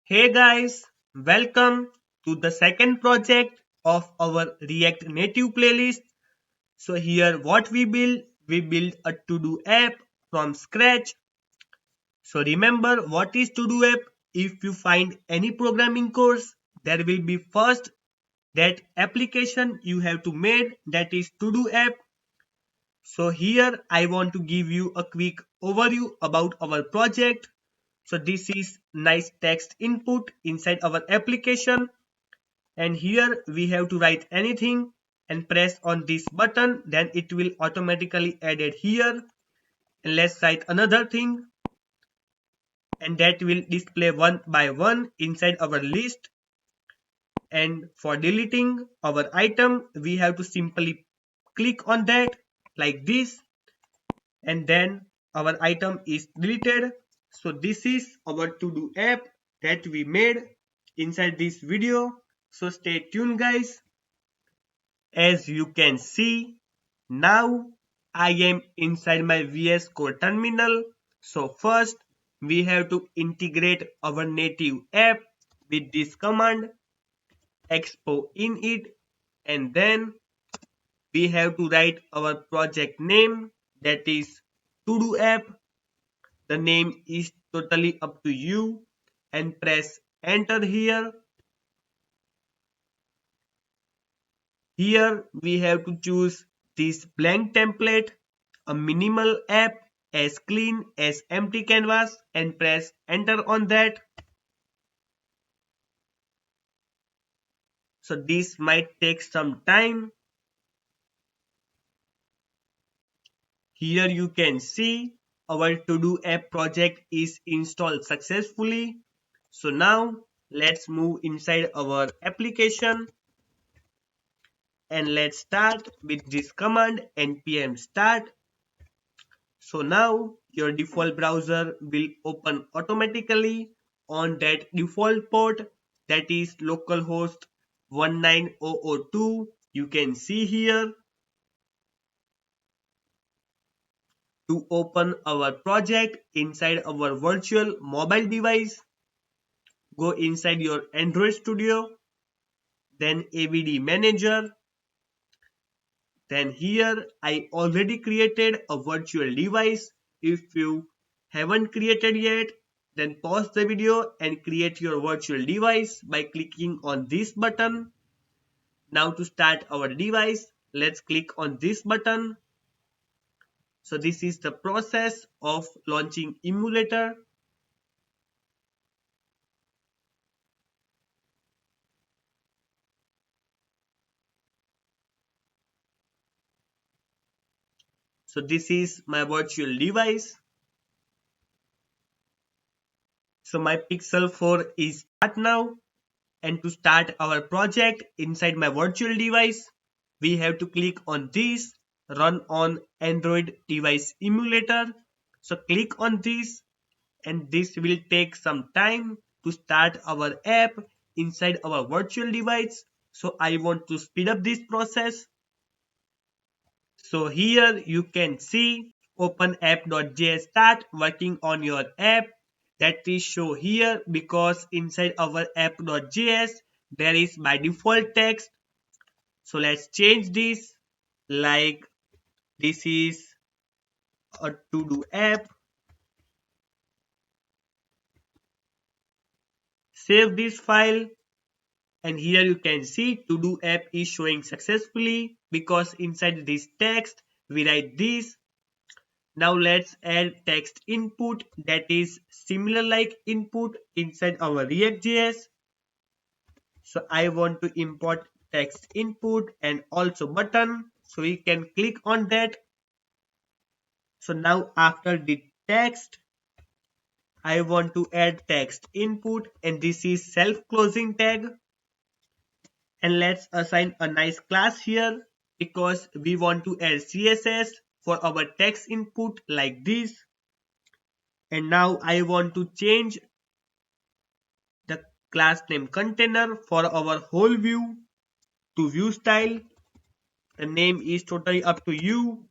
Hey guys, welcome to the second project of our React Native playlist. So here what we build a to-do app from scratch. So remember what is to-do app? If you find any programming course, there will be first that application you have to made that is to-do app. So here I want to give you a quick overview about our project. So this is nice text input inside our application, and here we have to write anything and press on this button, then it will automatically add it here. And let's write another thing, and that will display one by one inside our list. And for deleting our item, we have to simply click on that like this, and then our item is deleted. So this is our to do app that we made inside this video. So stay tuned guys. As you can see, now I am inside my VS Code terminal. So first we have to integrate our native app with this command expo init, and then we have to write our project name, that is to do app. The name is totally up to you, and press enter here. Here we have to choose this blank template, a minimal app as clean as empty canvas, and press enter on that. So this might take some time. Here you can see our to do app project is installed successfully. So now let's move inside our application, and let's start with this command npm start. So now your default browser will open automatically on that default port, that is localhost 19002. You can see here. To open our project inside our virtual mobile device, go inside your Android Studio, then AVD Manager. Then here I already created a virtual device. If you haven't created yet, then pause the video and create your virtual device by clicking on this button. Now to start our device, let's click on this button. So this is the process of launching emulator. So this is my virtual device. So my Pixel 4 is start now. And to start our project inside my virtual device, we have to click on this run on Android device emulator. So click on this, and this will take some time to start our app inside our virtual device. So I want to speed up this process. So here you can see open app.js start working on your app. That is show here because inside our app.js there is by default text. So let's change this, like this is a to do app. Save this file, and here you can see to do app is showing successfully because inside this text we write this. Now let's add text input, that is similar like input inside our React.js. So I want to import text input and also button. So we can click on that. So now after the text, I want to add text input, and this is self-closing tag. And let's assign a nice class here because we want to add CSS for our text input like this. And now I want to change the class name container for our whole view to view style. The name is totally up to you.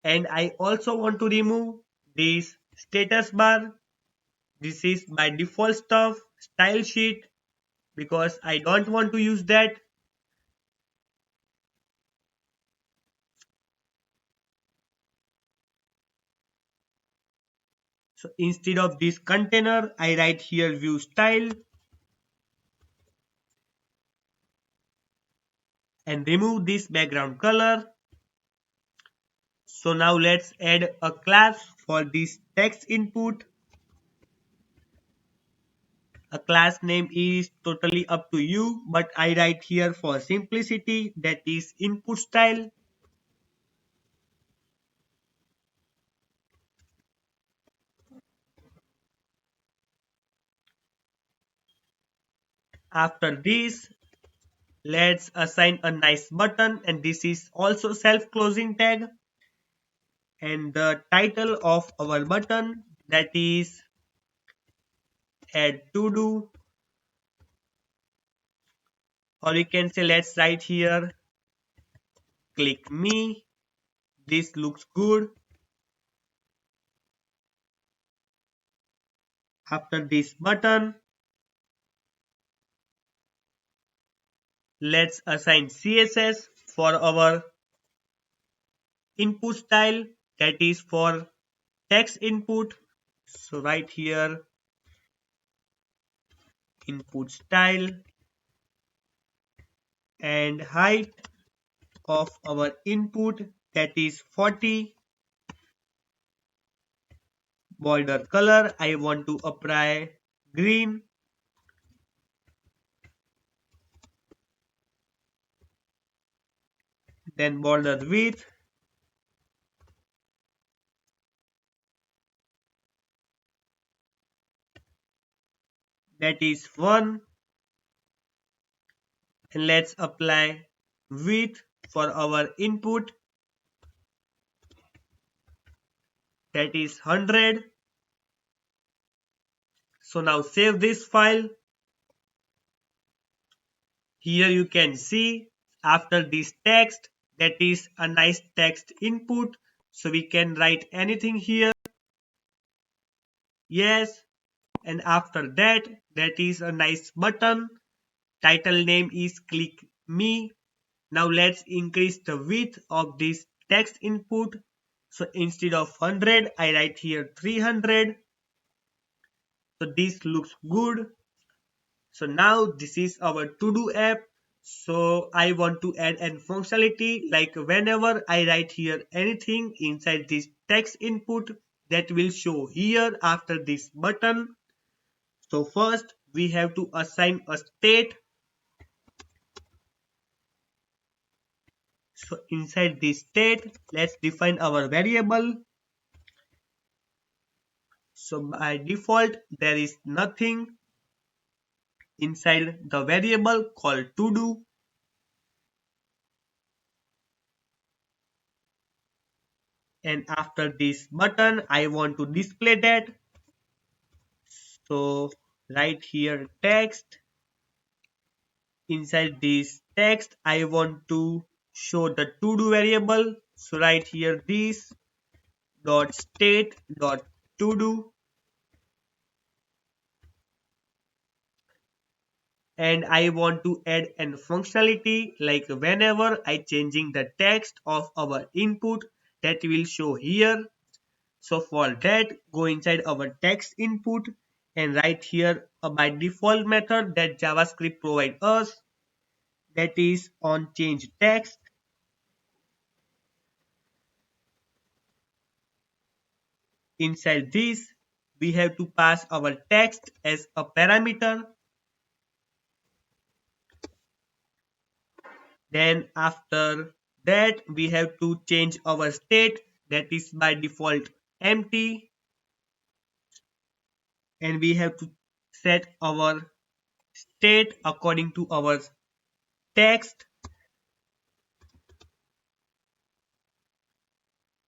And I also want to remove this status bar. This is by default stuff. style sheet because I don't want to use that. So instead of this container, I write here view style and remove this background color. So now let's add a class for this text input. A class name is totally up to you, but I write here for simplicity that is input style. After this, let's assign a nice button, and this is also self-closing tag, and the title of our button that is add to do, or you can say let's write here click me. This looks good. After this button, let's assign CSS for our input style that is for text input. So right here input style and height of our input that is 40. Border color I want to apply green. Then border width that is 1, and let's apply width for our input that is 100. So now save this file. Here you can see after this text that is a nice text input, so we can write anything here. Yes, and after that is a nice button. Title name is click me. Now let's increase the width of this text input. So instead of 100 I write here 300. So this looks good. So now this is our to do app. So I want to add an functionality like whenever I write here anything inside this text input, that will show here after this button. So first we have to assign a state. So inside this state, let's define our variable. So by default there is nothing inside the variable called to do. And after this button I want to display that. So right here text. Inside this text I want to show the to do variable. So right here this dot state dot to do, and I want to add an functionality like whenever I changing the text of our input, that will show here. So for that, go inside our text input and write here a by default method that JavaScript provide us, that is on change text. Inside this we have to pass our text as a parameter. Then after that we have to change our state, that is by default empty, and we have to set our state according to our text.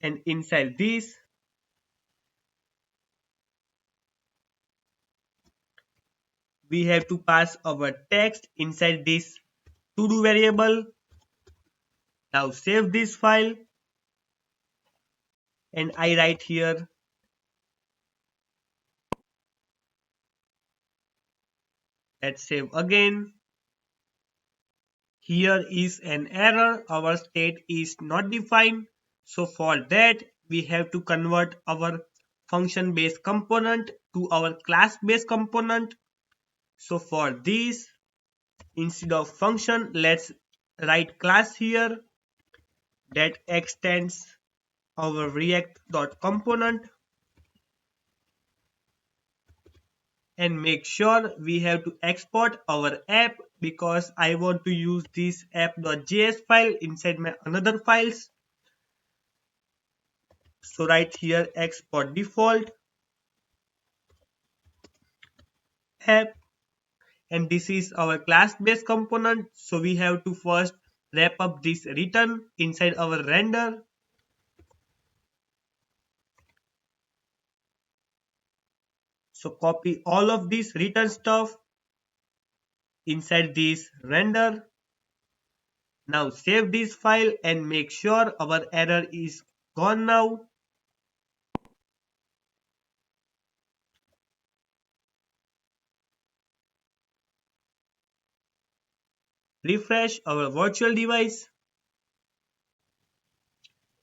And inside this we have to pass our text inside this to do variable. Now save this file and I write here Let's save again. Here is an error. Our state is not defined. So for that, we have to convert our function based component to our class based component. So for this, instead of function, let's write class here that extends our react.component, and make sure we have to export our app because I want to use this app.js file inside my another files. So right here export default app, and this is our class based component. So we have to first wrap up this return inside our render. So copy all of this return stuff inside this render. Now save this file and make sure our error is gone now. Refresh our virtual device.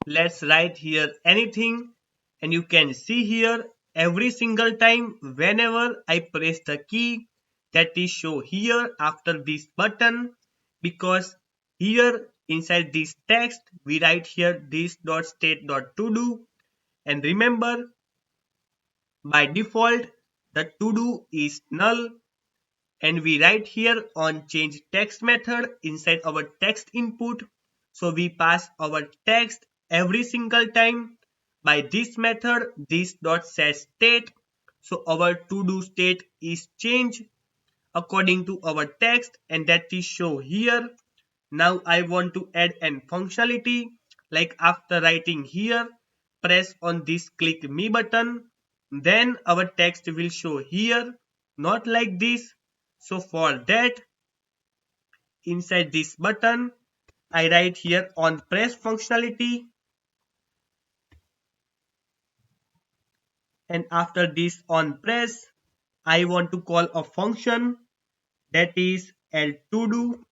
Let's write here anything, and you can see here every single time whenever I press the key that is show here after this button, because here inside this text we write here this dot state dot to do, and remember by default the to do is null, and we write here on change text method inside our text input. So we pass our text every single time by this method this dot set state. So our to do state is changed according to our text, and that is show here. Now I want to add an functionality, like after writing here press on this click me button, then our text will show here, not like this. So for that, inside this button I write here on press functionality, and after this on press I want to call a function that is add to do,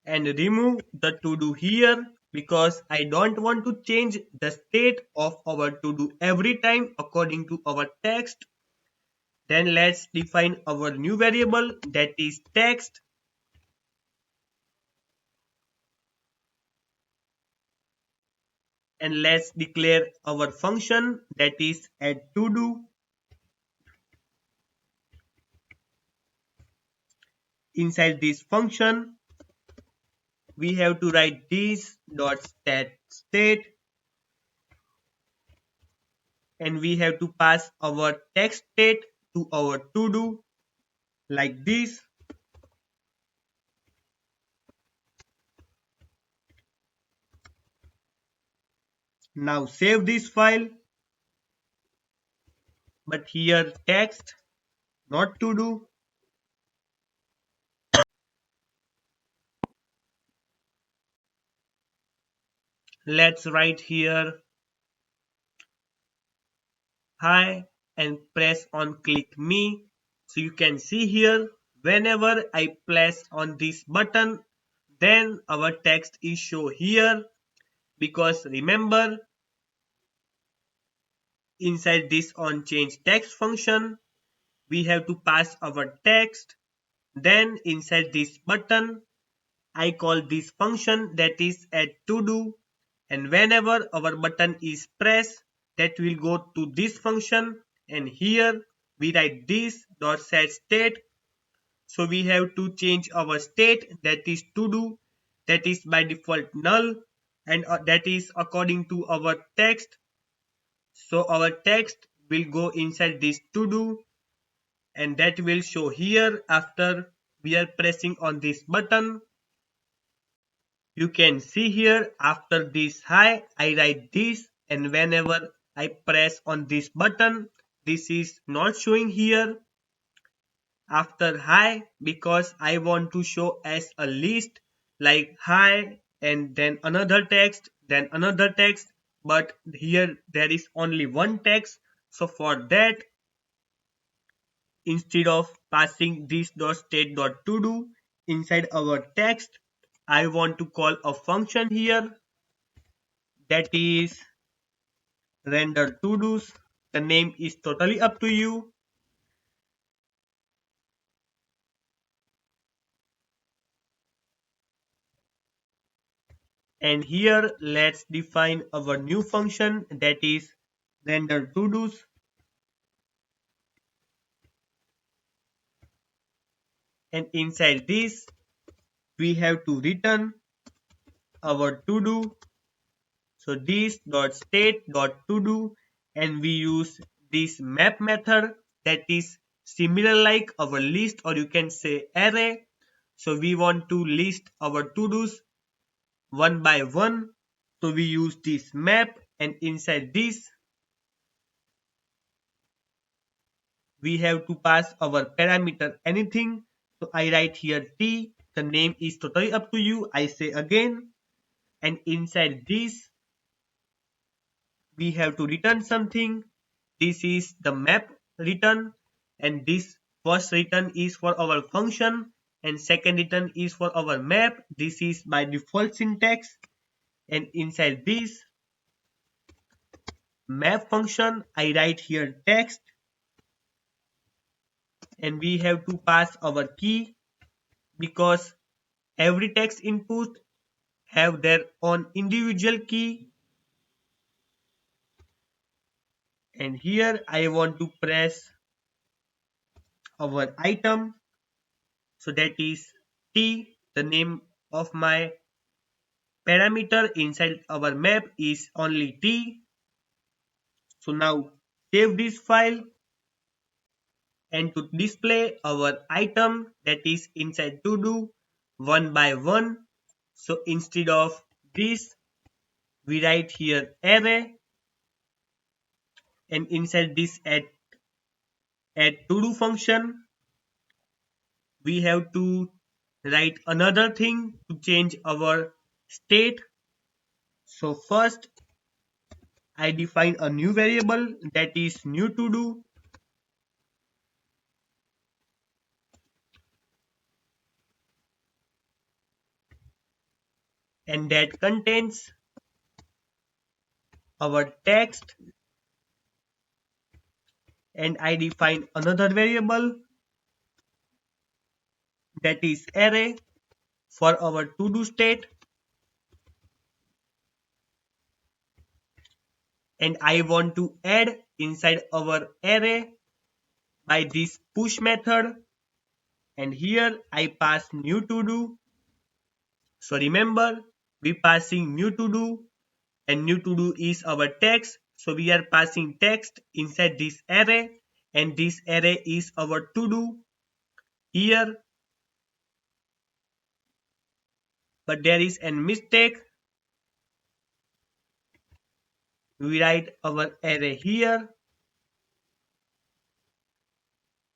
and remove the to do here because I don't want to change the state of our to do every time according to our text. Then let's define our new variable that is text, and let's declare our function that is add to do. Inside this function we have to write this dot state, and we have to pass our text state to our to do like this. Now save this file, but here text not to do. Let's write here hi and press on click me. So you can see here whenever I press on this button then our text is show here, because remember inside this on change text function we have to pass our text, then inside this button I call this function that is add to do, and whenever our button is pressed that will go to this function, and here we write this dot set state. So we have to change our state that is to do, that is by default null, and that is according to our text. So our text will go inside this to do, and that will show here after we are pressing on this button. You can see here after this hi I write this, and whenever I press on this button this is not showing here after hi, because I want to show as a list like hi and then another text, but here there is only one text. So for that, instead of passing this dot state dot to do inside our text, I want to call a function here that is render to do's. The name is totally up to you. And here let's define our new function that is render to do's. And inside this we have to return our to do. So this dot state dot to do, and we use this map method that is similar like our list, or you can say array. So we want to list our to do's one by one. So we use this map, and inside this we have to pass our parameter anything. So I write here t. The name is totally up to you. I say again, and inside this we have to return something. This is the map return, and this first return is for our function and second return is for our map. This is by default syntax, and inside this map function I write here text, and we have to pass our key because every text input have their own individual key. And here I want to press our item, so that is t. The name of my parameter inside our map is only t. So now save this file, and to display our item that is inside to do one by one. So instead of this we write here array, and inside this add to do function we have to write another thing to change our state. So first I define a new variable that is new to do, and that contains our text, and I define another variable that is array for our to do state, and I want to add inside our array by this push method, and here I pass new to do. So remember we passing new to do, and new to do is our text, so we are passing text inside this array, and this array is our to do here. But there is a mistake, we write our array here.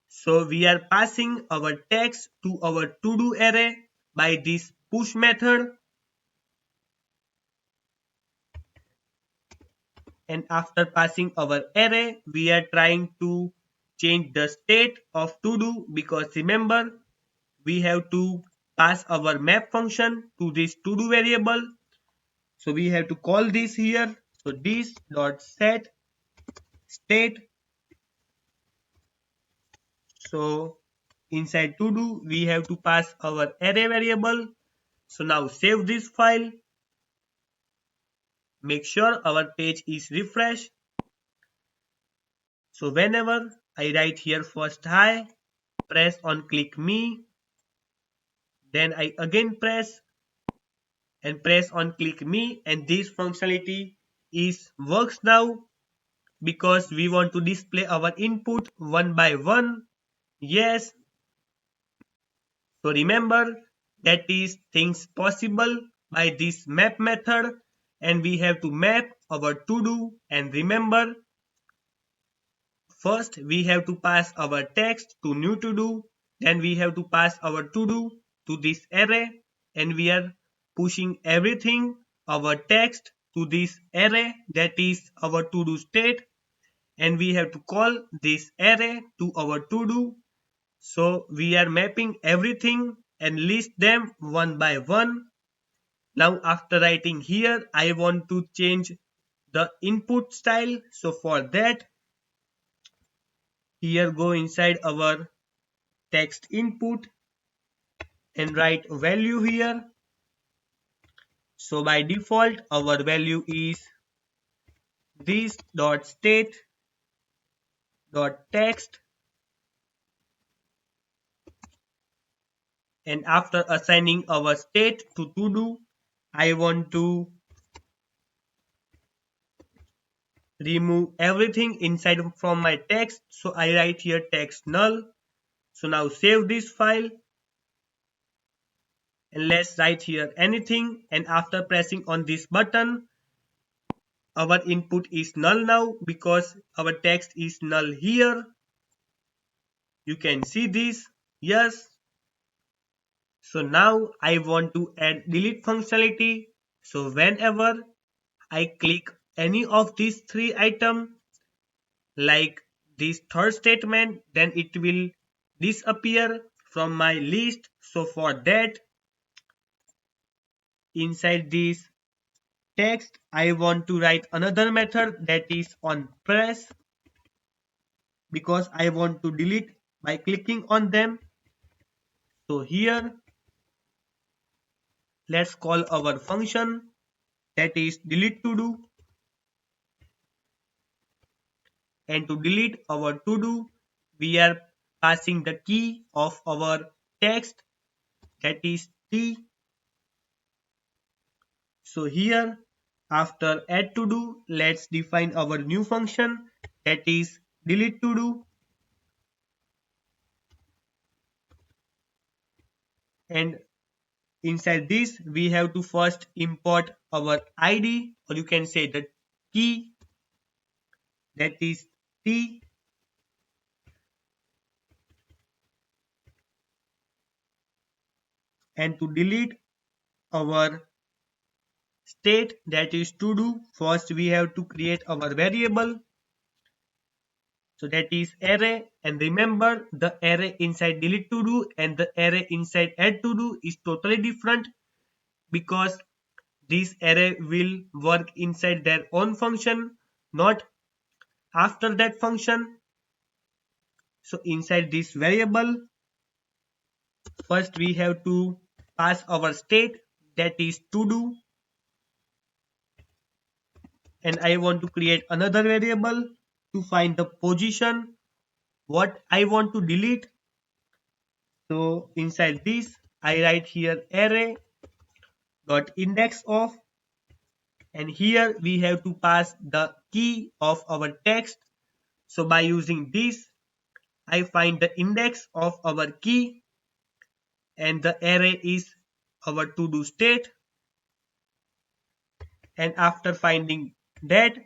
So we are passing our text to our to do array by this push method, and after passing our array we are trying to change the state of to do, because remember we have to pass our map function to this to do variable. So we have to call this here. So this dot set state. So inside to do we have to pass our array variable. So now save this file. Make sure our page is refreshed. So whenever I write here first hi, press on click me, then I again press and press on click me, and this functionality is works now because we want to display our input one by one. Yes, so remember that is things possible by this map method, and we have to map our to do, and remember first we have to pass our text to new to do, then we have to pass our to do to this array, and we are pushing everything our text to this array that is our to do state, and we have to call this array to our to do. So we are mapping everything and list them one by one. Now after writing here, I want to change the input style. So for that, here go inside our text input and write value here. So by default, our value is this dot state dot text, and after assigning our state to do, I want to remove everything inside from my text. So I write here text null. So now save this file and let's write here anything, and after pressing on this button, our input is null now because our text is null here. You can see this. Yes. So now I want to add delete functionality. So whenever I click any of these three items, like this third statement, then it will disappear from my list. So for that, inside this text, I want to write another method that is on press, because I want to delete by clicking on them. So here, let's call our function that is delete to do, and to delete our to do, we are passing the key of our text, that is t. So here, after add to do, let's define our new function, that is delete to do, and inside this we have to first import our id, or you can say the key, that is t, and to delete our state, that is to do, first we have to create our variable, so that is array. And remember, the array inside delete to do and the array inside add to do is totally different, because this array will work inside their own function, not after that function. So inside this variable, first we have to pass our state, that is to do, and I want to create another variable to find the position what I want to delete. So inside this, I write here array dot index of, and here we have to pass the key of our text. So by using this, I find the index of our key, and the array is our to do state. And after finding that,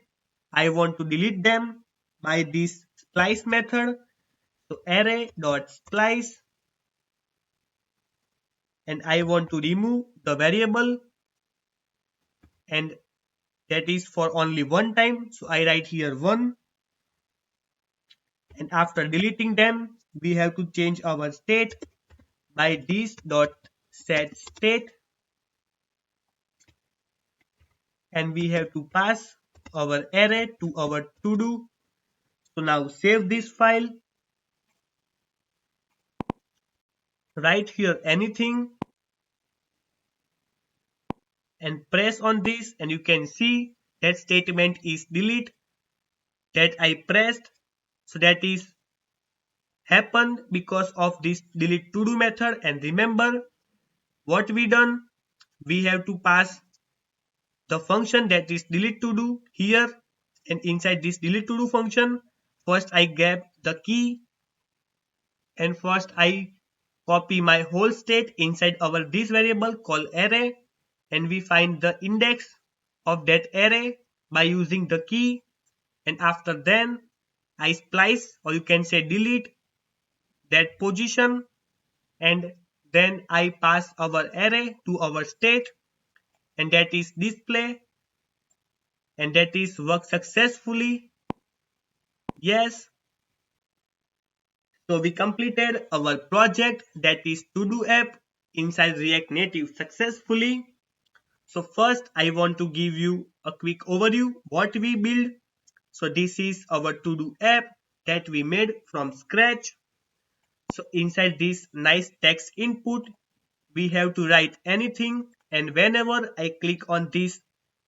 I want to delete them by this splice method. So array dot splice, and I want to remove the variable, and that is for only one time. So I write here 1, and after deleting them, we have to change our state by this dot set state, and we have to pass our array to our to do. So now save this file, write here anything, and press on this, and you can see that statement is delete that I pressed. So that is happened because of this delete to do method. And remember what we done, we have to pass the function that is delete to do here, and inside this delete to do function, first I grab the key, and first I copy my whole state inside our this variable called array, and we find the index of that array by using the key, and after then I splice, or you can say delete, that position, and then I pass our array to our state, and that is display, and that is work successfully. Yes, so we completed our project, that is to do app inside React Native successfully. So first I want to give you a quick overview what we build. So this is our to do app that we made from scratch. So inside this nice text input, we have to write anything, and whenever I click on this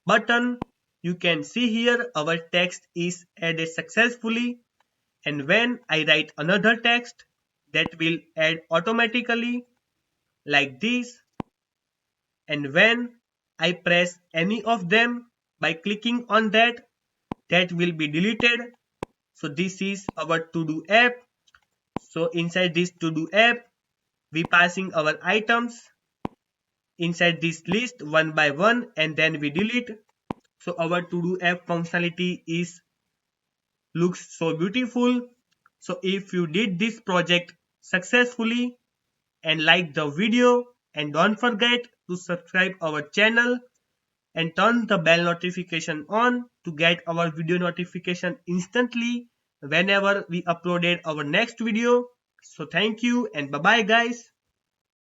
button, you can see here our text is added successfully, and when I write another text, that will add automatically like this, and when I press any of them by clicking on that, that will be deleted. So this is our to do app. So inside this to do app, we passing our items inside this list one by one, and then we delete. So our to do app functionality is looks so beautiful. So if you did this project successfully and like the video, and don't forget to subscribe our channel and turn the bell notification on to get our video notification instantly whenever we uploaded our next video. So thank you and bye bye guys.